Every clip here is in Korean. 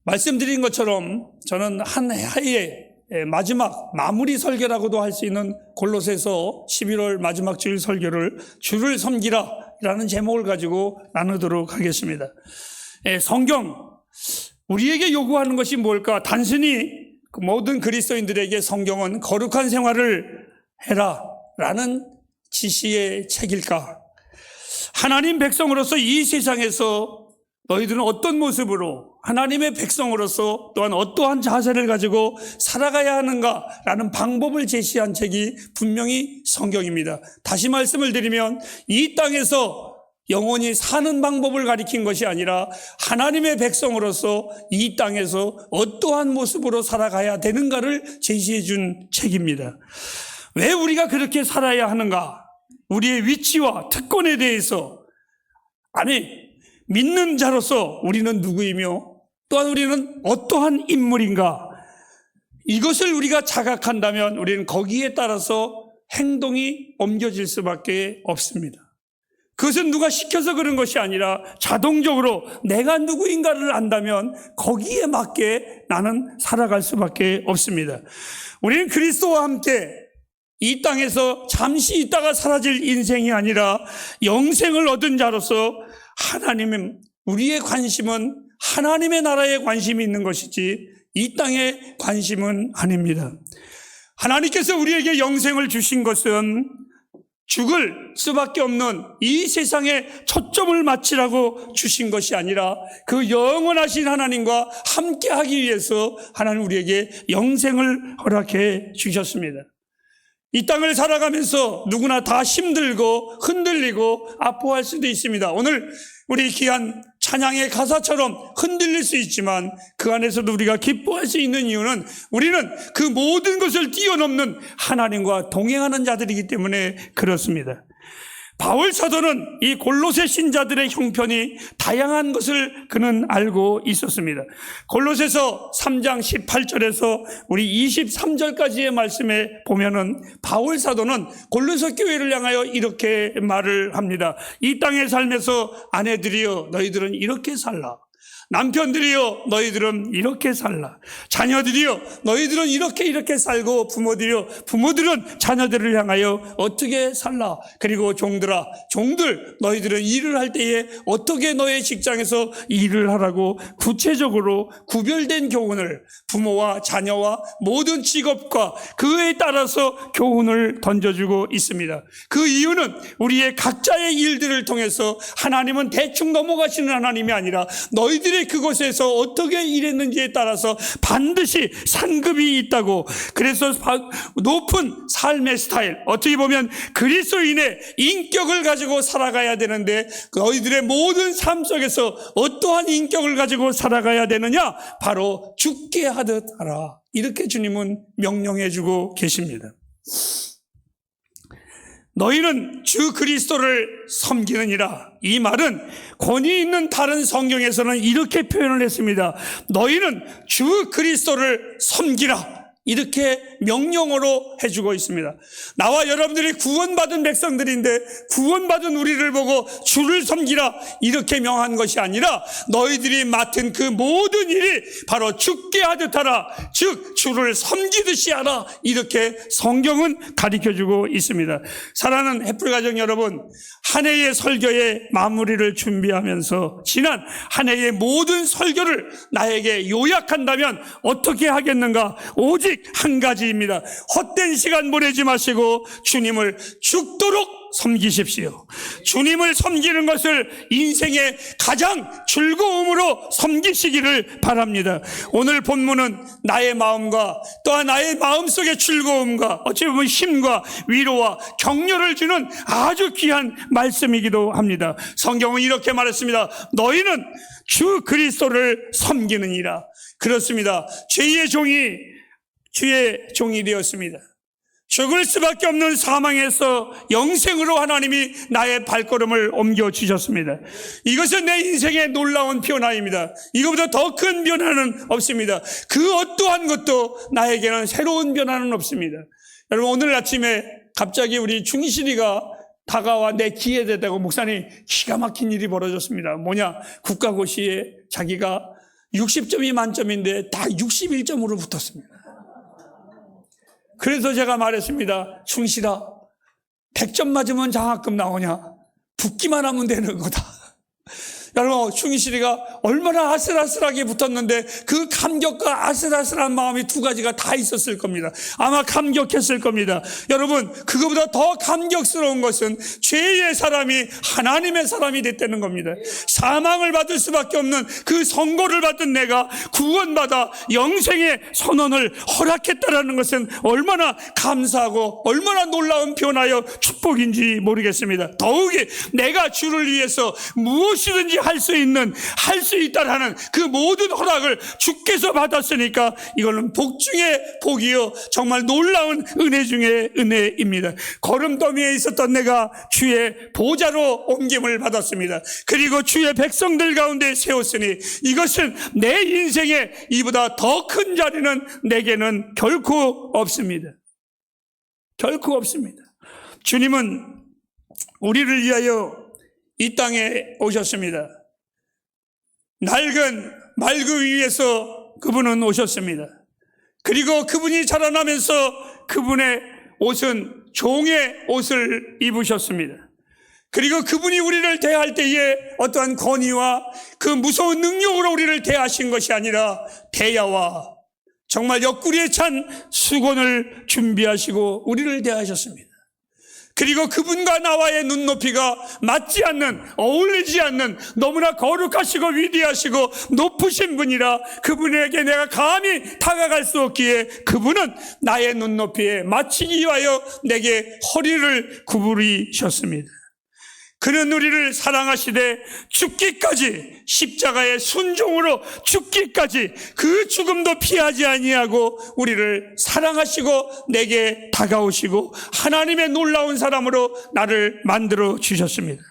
말씀드린 것처럼 저는 한 해의 마지막 마무리 설교라고도 할 수 있는 골로새서 11월 마지막 주일 설교를 주를 섬기라 라는 제목을 가지고 나누도록 하겠습니다. 성경, 우리에게 요구하는 것이 뭘까? 단순히 모든 그리스도인들에게 성경은 거룩한 생활을 해라 라는 지시의 책일까? 하나님 백성으로서 이 세상에서 너희들은 어떤 모습으로 하나님의 백성으로서 또한 어떠한 자세를 가지고 살아가야 하는가라는 방법을 제시한 책이 분명히 성경입니다. 다시 말씀을 드리면 이 땅에서 영원히 사는 방법을 가리킨 것이 아니라 하나님의 백성으로서 이 땅에서 어떠한 모습으로 살아가야 되는가를 제시해 준 책입니다. 왜 우리가 그렇게 살아야 하는가? 우리의 위치와 특권에 대해서, 믿는 자로서 우리는 누구이며 또한 우리는 어떠한 인물인가, 이것을 우리가 자각한다면 우리는 거기에 따라서 행동이 옮겨질 수밖에 없습니다. 그것은 누가 시켜서 그런 것이 아니라 자동적으로 내가 누구인가를 안다면 거기에 맞게 나는 살아갈 수밖에 없습니다. 우리는 그리스도와 함께 이 땅에서 잠시 있다가 사라질 인생이 아니라 영생을 얻은 자로서 우리의 관심은 하나님의 나라에 관심이 있는 것이지 이 땅의 관심은 아닙니다. 하나님께서 우리에게 영생을 주신 것은 죽을 수밖에 없는 이 세상에 초점을 맞추라고 주신 것이 아니라 그 영원하신 하나님과 함께하기 위해서 하나님 우리에게 영생을 허락해 주셨습니다. 이 땅을 살아가면서 누구나 다 힘들고 흔들리고 아파할 수도 있습니다. 오늘 우리 귀한 찬양의 가사처럼 흔들릴 수 있지만 그 안에서도 우리가 기뻐할 수 있는 이유는 우리는 그 모든 것을 뛰어넘는 하나님과 동행하는 자들이기 때문에 그렇습니다. 바울 사도는 이 골로새 신자들의 형편이 다양한 것을 그는 알고 있었습니다. 골로새서 3장 18절에서 우리 23절까지의 말씀에 보면은 바울 사도는 골로새 교회를 향하여 이렇게 말을 합니다. 이 땅의 삶에서 아내들이여 너희들은 이렇게 살라. 남편들이여 너희들은 이렇게 살라. 자녀들이여 너희들은 이렇게 살고 부모들은 자녀들을 향하여 어떻게 살라. 그리고 종들아 종들 너희들은 일을 할 때에 어떻게 너의 직장에서 일을 하라고 구체적으로 구별된 교훈을 부모와 자녀와 모든 직업과 그에 따라서 교훈을 던져주고 있습니다. 그 이유는 우리의 각자의 일들을 통해서 하나님은 대충 넘어가시는 하나님이 아니라 너희들의 그곳에서 어떻게 일했는지에 따라서 반드시 상급이 있다고, 그래서 높은 삶의 스타일, 어떻게 보면 그리스도인의 인격을 가지고 살아가야 되는데 너희들의 모든 삶 속에서 어떠한 인격을 가지고 살아가야 되느냐? 바로 죽게 하듯 하라. 이렇게 주님은 명령해 주고 계십니다. 너희는 주 그리스도를 섬기느니라. 이 말은 권위 있는 다른 성경에서는 이렇게 표현을 했습니다. 너희는 주 그리스도를 섬기라. 이렇게 명령어로 해주고 있습니다. 나와 여러분들이 구원받은 백성들인데 구원받은 우리를 보고 주를 섬기라 이렇게 명한 것이 아니라 너희들이 맡은 그 모든 일이 바로 죽게 하듯 하라, 즉 주를 섬기듯이 하라, 이렇게 성경은 가르쳐주고 있습니다. 사랑하는 햇불가정 여러분, 한 해의 설교의 마무리를 준비하면서 지난 한 해의 모든 설교를 나에게 요약한다면 어떻게 하겠는가? 오직 한 가지입니다. 헛된 시간 보내지 마시고 주님을 죽도록 섬기십시오. 주님을 섬기는 것을 인생의 가장 즐거움으로 섬기시기를 바랍니다. 오늘 본문은 나의 마음과 또한 나의 마음속의 즐거움과 어찌 보면 힘과 위로와 격려를 주는 아주 귀한 말씀이기도 합니다. 성경은 이렇게 말했습니다. 너희는 주 그리스도를 섬기느니라. 그렇습니다. 주의 종이 되었습니다. 죽을 수밖에 없는 사망에서 영생으로 하나님이 나의 발걸음을 옮겨주셨습니다. 이것은 내 인생의 놀라운 변화입니다. 이거보다 더 큰 변화는 없습니다. 그 어떠한 것도 나에게는 새로운 변화는 없습니다. 여러분, 오늘 아침에 갑자기 우리 중실이가 다가와 내 귀에 대다고 목사님 기가 막힌 일이 벌어졌습니다. 뭐냐? 국가고시에 자기가 60점이 만점인데 다 61점으로 붙었습니다. 그래서 제가 말했습니다. 충실아, 100점 맞으면 장학금 나오냐? 붙기만 하면 되는 거다. 여러분, 충실이가 얼마나 아슬아슬하게 붙었는데 그 감격과 아슬아슬한 마음이 두 가지가 다 있었을 겁니다. 아마 감격했을 겁니다. 여러분, 그거보다 더 감격스러운 것은 죄의 사람이 하나님의 사람이 됐다는 겁니다. 사망을 받을 수밖에 없는 그 선고를 받은 내가 구원받아 영생의 선언을 허락했다라는 것은 얼마나 감사하고 얼마나 놀라운 변화여 축복인지 모르겠습니다. 더욱이 내가 주를 위해서 무엇이든지 할 수 있다라는 그 모든 허락을 주께서 받았으니까 이거는 복 중에 복이요, 정말 놀라운 은혜 중에 은혜입니다. 거름더미에 있었던 내가 주의 보좌로 옮김을 받았습니다. 그리고 주의 백성들 가운데 세웠으니 이것은 내 인생에 이보다 더 큰 자리는 내게는 결코 없습니다. 결코 없습니다. 주님은 우리를 위하여 이 땅에 오셨습니다. 낡은 말그 위에서 그분은 오셨습니다. 그리고 그분이 자라나면서 그분의 옷은 종의 옷을 입으셨습니다. 그리고 그분이 우리를 대할 때에 어떠한 권위와 그 무서운 능력으로 우리를 대하신 것이 아니라 대야와 정말 옆구리에 찬 수건을 준비하시고 우리를 대하셨습니다. 그리고 그분과 나와의 눈높이가 맞지 않는, 어울리지 않는 너무나 거룩하시고 위대하시고 높으신 분이라 그분에게 내가 감히 다가갈 수 없기에 그분은 나의 눈높이에 맞추기 위하여 내게 허리를 구부리셨습니다. 그는 우리를 사랑하시되 죽기까지, 십자가의 순종으로 죽기까지 그 죽음도 피하지 아니하고 우리를 사랑하시고 내게 다가오시고 하나님의 놀라운 사람으로 나를 만들어 주셨습니다.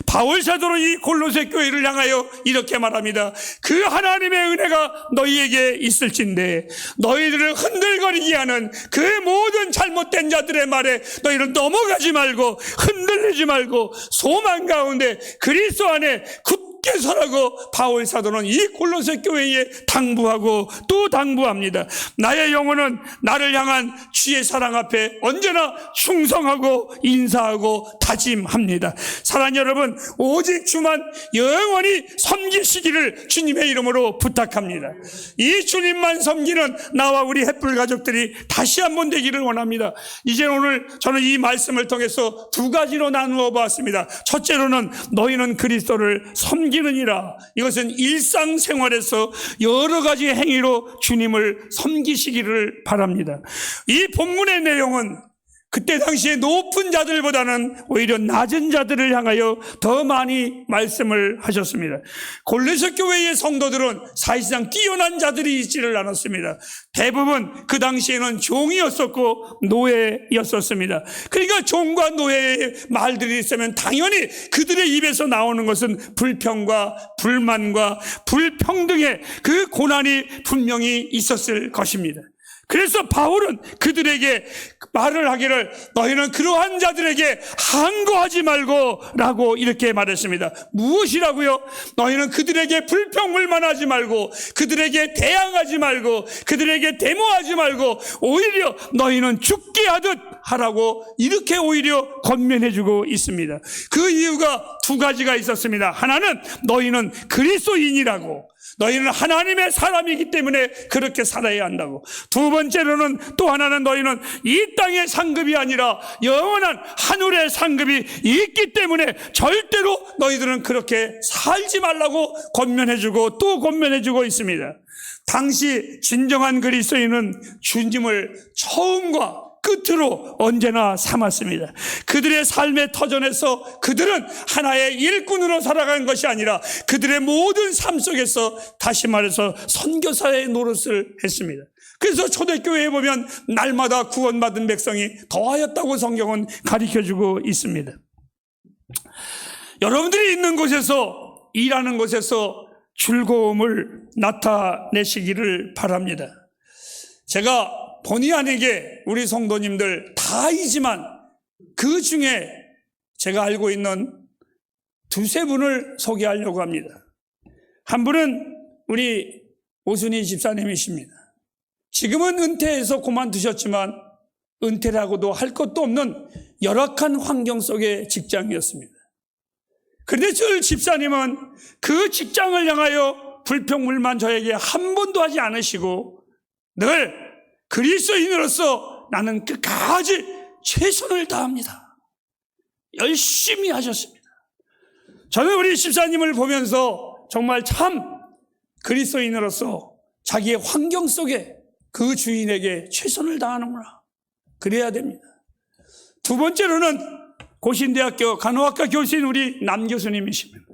바울 사도로 이 골로새 교회를 향하여 이렇게 말합니다. 그 하나님의 은혜가 너희에게 있을진데 너희들을 흔들거리게 하는 그 모든 잘못된 자들의 말에 너희는 넘어가지 말고 흔들리지 말고 소망 가운데 그리스도 안에 굳게 서라고 바울 사도는 이 골로새 교회에 당부하고 또 당부합니다. 나의 영혼은 나를 향한 주의 사랑 앞에 언제나 충성하고 인사하고 다짐합니다. 사랑하는 여러분, 오직 주만 영원히 섬기시기를 주님의 이름으로 부탁합니다. 이 주님만 섬기는 나와 우리 햇불 가족들이 다시 한번 되기를 원합니다. 이제 오늘 저는 이 말씀을 통해서 두 가지로 나누어 보았습니다. 첫째로는 너희는 그리스도를 섬기느니라. 이것은 일상생활에서 여러 가지 행위로 주님을 섬기시기를 바랍니다. 이 본문의 내용은 그때 당시에 높은 자들보다는 오히려 낮은 자들을 향하여 더 많이 말씀을 하셨습니다. 골로새 교회의 성도들은 사실상 뛰어난 자들이 있지를 않았습니다. 대부분 그 당시에는 종이었었고 노예였었습니다. 그러니까 종과 노예의 말들이 있으면 당연히 그들의 입에서 나오는 것은 불평과 불만과 불평등의 그 고난이 분명히 있었을 것입니다. 그래서 바울은 그들에게 말을 하기를 너희는 그러한 자들에게 항거하지 말고 라고 이렇게 말했습니다. 무엇이라고요? 너희는 그들에게 불평불만하지 말고 그들에게 대항하지 말고 그들에게 데모하지 말고 오히려 너희는 죽게 하듯 하라고 이렇게 오히려 권면해주고 있습니다. 그 이유가 두 가지가 있었습니다. 하나는 너희는 그리스도인이라고, 너희는 하나님의 사람이기 때문에 그렇게 살아야 한다고. 두 번째로는 또 하나는 너희는 이 땅의 상급이 아니라 영원한 하늘의 상급이 있기 때문에 절대로 너희들은 그렇게 살지 말라고 권면해주고 또 권면해주고 있습니다. 당시 진정한 그리스도인은 주님을 처음과 끝으로 언제나 삼았습니다. 그들의 삶의 터전에서 그들은 하나의 일꾼으로 살아간 것이 아니라 그들의 모든 삶 속에서 다시 말해서 선교사의 노릇을 했습니다. 그래서 초대교회에 보면 날마다 구원받은 백성이 더하였다고 성경은 가르쳐주고 있습니다. 여러분들이 있는 곳에서, 일하는 곳에서 즐거움을 나타내시기를 바랍니다. 제가 본의 아니게 우리 성도님들 다이지만 그 중에 제가 알고 있는 두세 분을 소개하려고 합니다. 한 분은 우리 오순희 집사님이십니다. 지금은 은퇴해서 그만두셨지만 은퇴라고도 할 것도 없는 열악한 환경 속의 직장이었습니다. 그런데 저 집사님은 그 직장을 향하여 불평불만 저에게 한 번도 하지 않으시고 늘 그리스도인으로서 나는 끝까지 최선을 다합니다. 열심히 하셨습니다. 저는 우리 집사님을 보면서 정말 참 그리스도인으로서 자기의 환경 속에 그 주인에게 최선을 다하는구나. 그래야 됩니다. 두 번째로는 고신대학교 간호학과 교수인 우리 남 교수님이십니다.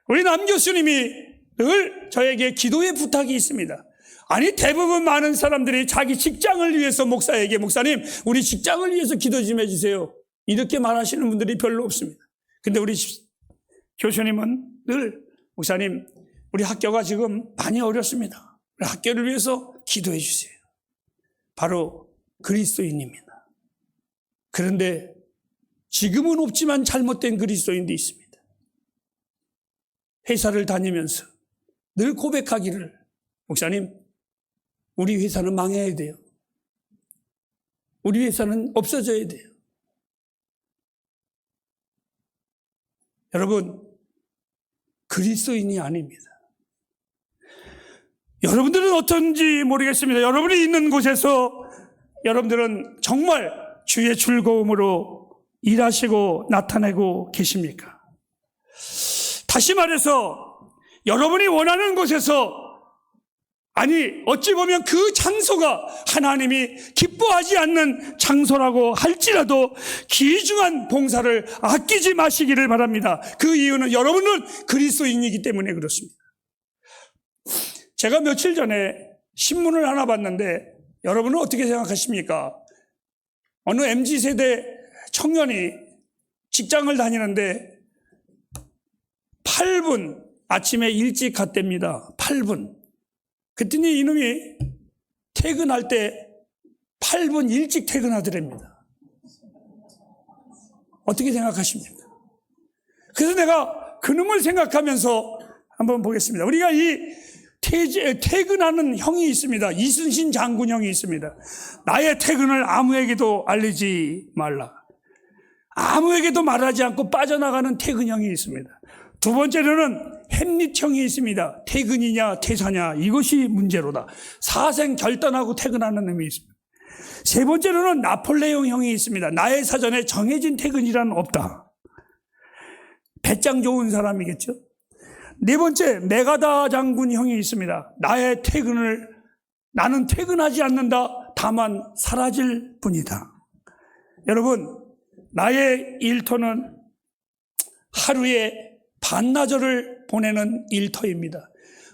우리 남 교수님이 늘 저에게 기도의 부탁이 있습니다. 아니, 대부분 많은 사람들이 자기 직장을 위해서 목사에게, 목사님, 우리 직장을 위해서 기도 좀 해주세요, 이렇게 말하시는 분들이 별로 없습니다. 근데 우리 교수님은 늘, 목사님, 우리 학교가 지금 많이 어렵습니다. 우리 학교를 위해서 기도해 주세요. 바로 그리스도인입니다. 그런데 지금은 없지만 잘못된 그리스도인도 있습니다. 회사를 다니면서 늘 고백하기를, 목사님, 우리 회사는 망해야 돼요. 우리 회사는 없어져야 돼요. 여러분, 그리스도인이 아닙니다. 여러분들은 어떤지 모르겠습니다. 여러분이 있는 곳에서 여러분들은 정말 주의 즐거움으로 일하시고 나타내고 계십니까? 다시 말해서 여러분이 원하는 곳에서, 아니 어찌 보면 그 장소가 하나님이 기뻐하지 않는 장소라고 할지라도 귀중한 봉사를 아끼지 마시기를 바랍니다. 그 이유는 여러분은 그리스도인이기 때문에 그렇습니다. 제가 며칠 전에 신문을 하나 봤는데 여러분은 어떻게 생각하십니까? 어느 MZ세대 청년이 직장을 다니는데 8분 아침에 일찍 갔답니다. 8분. 그랬더니 이놈이 퇴근할 때 8분 일찍 퇴근하더랍니다. 어떻게 생각하십니까? 그래서 내가 그놈을 생각하면서 한번 보겠습니다. 우리가 이 퇴근하는 형이 있습니다. 이순신 장군 형이 있습니다. 나의 퇴근을 아무에게도 알리지 말라. 아무에게도 말하지 않고 빠져나가는 퇴근형이 있습니다. 두 번째로는 햄릿형이 있습니다. 퇴근이냐 퇴사냐 이것이 문제로다. 사생 결단하고 퇴근하는 놈이 있습니다. 세 번째로는 나폴레옹 형이 있습니다. 나의 사전에 정해진 퇴근이란 없다. 배짱 좋은 사람이겠죠. 네 번째, 메가다 장군 형이 있습니다. 나의 퇴근을, 나는 퇴근하지 않는다. 다만 사라질 뿐이다. 여러분, 나의 일터는 하루에 반나절을 보내는 일터입니다.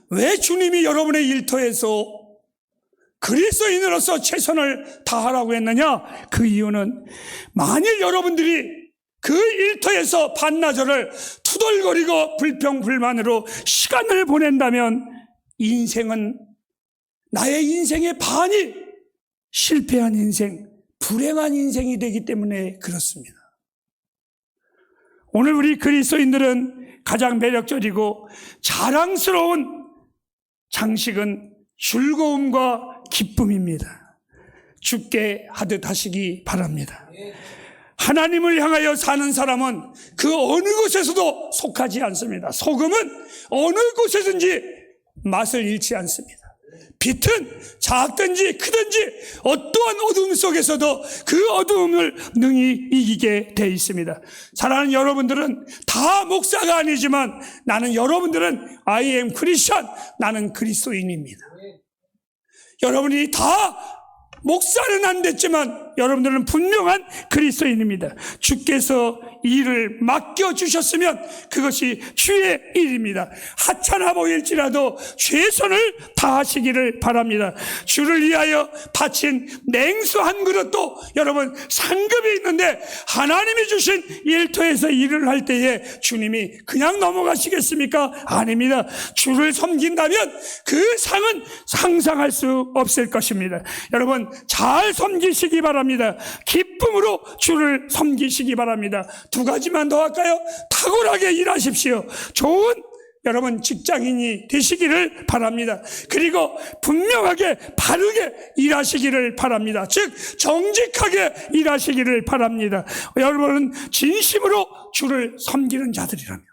왜 주님이 여러분의 일터에서 그리스도인으로서 최선을 다하라고 했느냐? 그 이유는 만일 여러분들이 그 일터에서 반나절을 투덜거리고 불평불만으로 시간을 보낸다면 인생은, 나의 인생의 반이 실패한 인생, 불행한 인생이 되기 때문에 그렇습니다. 오늘 우리 그리스도인들은 가장 매력적이고 자랑스러운 장식은 즐거움과 기쁨입니다. 주께 하듯 하시기 바랍니다. 하나님을 향하여 사는 사람은 그 어느 곳에서도 속하지 않습니다. 소금은 어느 곳에든지 맛을 잃지 않습니다. 빛은 작든지 크든지 어떠한 어둠 속에서도 그 어두움을 능히 이기게 되어 있습니다. 사랑하는 여러분들은 다 목사가 아니지만 나는, 여러분들은 I am Christian, 나는 그리스도인입니다. 여러분이 다 목사는 안 됐지만 여러분들은 분명한 그리스도인입니다. 주께서 일을 맡겨주셨으면 그것이 주의 일입니다. 하찮아 보일지라도 최선을 다하시기를 바랍니다. 주를 위하여 바친 냉수 한 그릇도 여러분 상급이 있는데 하나님이 주신 일터에서 일을 할 때에 주님이 그냥 넘어가시겠습니까? 아닙니다. 주를 섬긴다면 그 상은 상상할 수 없을 것입니다. 여러분 잘 섬기시기 바랍니다. 기쁨으로 주를 섬기시기 바랍니다. 두 가지만 더 할까요? 탁월하게 일하십시오. 좋은 여러분 직장인이 되시기를 바랍니다. 그리고 분명하게 바르게 일하시기를 바랍니다. 즉 정직하게 일하시기를 바랍니다. 여러분은 진심으로 주를 섬기는 자들이라면,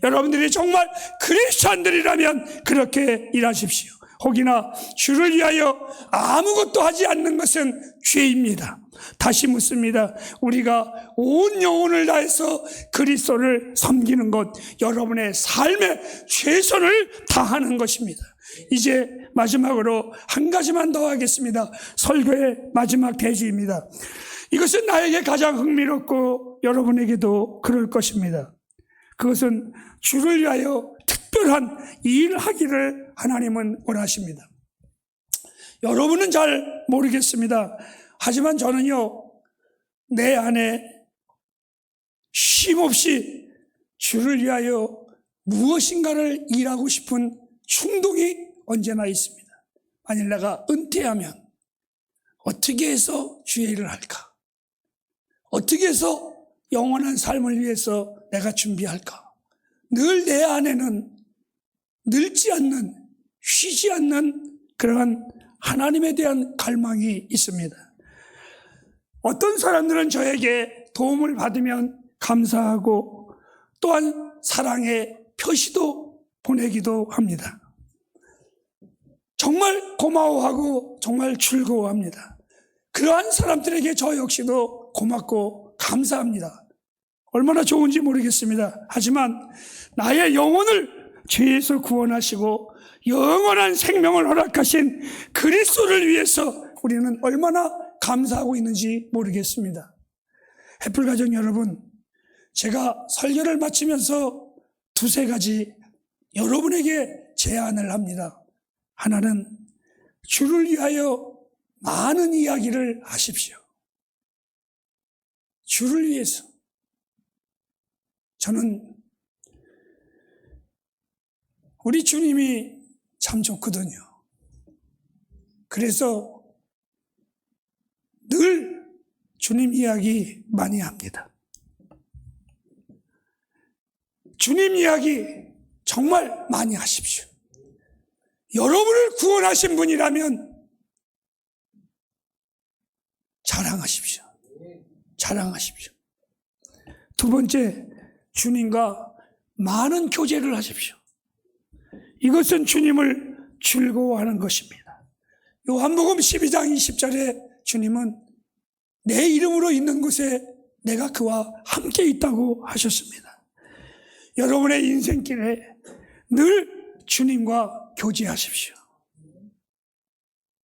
여러분들이 정말 그리스도인들이라면 그렇게 일하십시오. 혹이나 주를 위하여 아무것도 하지 않는 것은 죄입니다. 다시 묻습니다. 우리가 온 영혼을 다해서 그리스도를 섬기는 것, 여러분의 삶에 최선을 다하는 것입니다. 이제 마지막으로 한 가지만 더 하겠습니다. 설교의 마지막 대지입니다. 이것은 나에게 가장 흥미롭고 여러분에게도 그럴 것입니다. 그것은 주를 위하여 특별한 일하기를 하나님은 원하십니다. 여러분은 잘 모르겠습니다. 하지만 저는요, 내 안에 쉼없이 주를 위하여 무엇인가를 일하고 싶은 충동이 언제나 있습니다. 만일 내가 은퇴하면 어떻게 해서 주의 일을 할까? 어떻게 해서 영원한 삶을 위해서 내가 준비할까? 늘 내 안에는 늙지 않는, 쉬지 않는 그러한 하나님에 대한 갈망이 있습니다. 어떤 사람들은 저에게 도움을 받으면 감사하고 또한 사랑의 표시도 보내기도 합니다. 정말 고마워하고 정말 즐거워합니다. 그러한 사람들에게 저 역시도 고맙고 감사합니다. 얼마나 좋은지 모르겠습니다. 하지만 나의 영혼을 죄에서 구원하시고 영원한 생명을 허락하신 그리스도를 위해서 우리는 얼마나 감사하고 있는지 모르겠습니다. 햇불가족 여러분, 제가 설교를 마치면서 두세 가지 여러분에게 제안을 합니다. 하나는 주를 위하여 많은 이야기를 하십시오. 주를 위해서. 저는 우리 주님이 참 좋거든요. 그래서 늘 주님 이야기 많이 합니다. 주님 이야기 정말 많이 하십시오. 여러분을 구원하신 분이라면 자랑하십시오. 자랑하십시오. 두 번째, 주님과 많은 교제를 하십시오. 이것은 주님을 즐거워하는 것입니다. 요한복음 12장 20절에 주님은 내 이름으로 있는 곳에 내가 그와 함께 있다고 하셨습니다. 여러분의 인생길에 늘 주님과 교제하십시오.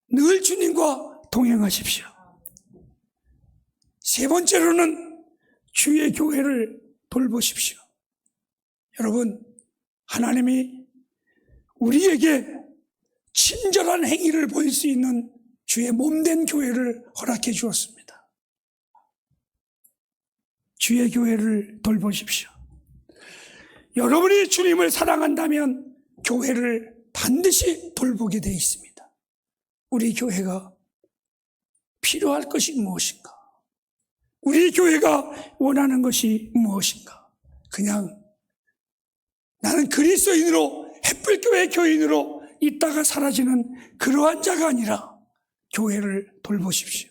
늘 주님과 동행하십시오. 세 번째로는 주의 교회를 돌보십시오. 여러분, 하나님이 우리에게 친절한 행위를 보일 수 있는 주의 몸된 교회를 허락해 주었습니다. 주의 교회를 돌보십시오. 여러분이 주님을 사랑한다면 교회를 반드시 돌보게 되어 있습니다. 우리 교회가 필요할 것이 무엇인가? 우리 교회가 원하는 것이 무엇인가? 그냥 나는 그리스도인으로 햇불교회 교인으로 있다가 사라지는 그러한 자가 아니라 교회를 돌보십시오.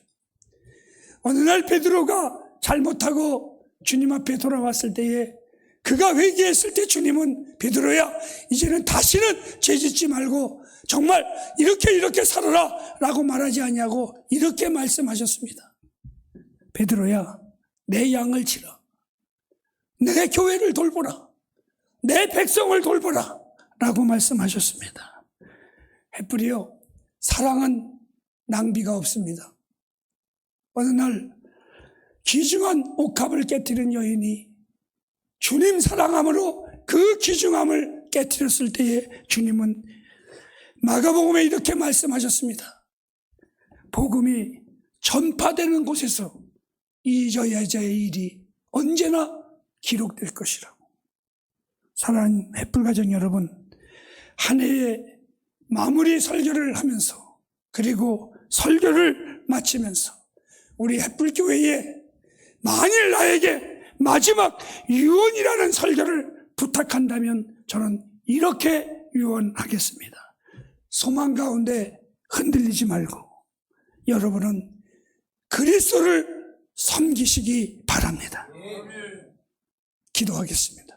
어느 날 베드로가 잘못하고 주님 앞에 돌아왔을 때에 그가 회개했을 때 주님은 베드로야, 이제는 다시는 죄짓지 말고 정말 이렇게 살아라 라고 말하지 않냐고 이렇게 말씀하셨습니다. 베드로야, 내 양을 치라. 내 교회를 돌보라. 내 백성을 돌보라 라고 말씀하셨습니다. 햇불이요, 사랑은 낭비가 없습니다. 어느 날 귀중한 옥합을 깨뜨린 여인이 주님 사랑함으로 그 귀중함을 깨뜨렸을 때에 주님은 마가복음에 이렇게 말씀하셨습니다. 복음이 전파되는 곳에서 이 여자의 일이 언제나 기록될 것이라고. 사랑하는 햇불가정 여러분, 한 해의 마무리 설교를 하면서 그리고 설교를 마치면서 우리 햇불교회에 만일 나에게 마지막 유언이라는 설교를 부탁한다면 저는 이렇게 유언하겠습니다. 소망 가운데 흔들리지 말고 여러분은 그리스도를 섬기시기 바랍니다. 기도하겠습니다.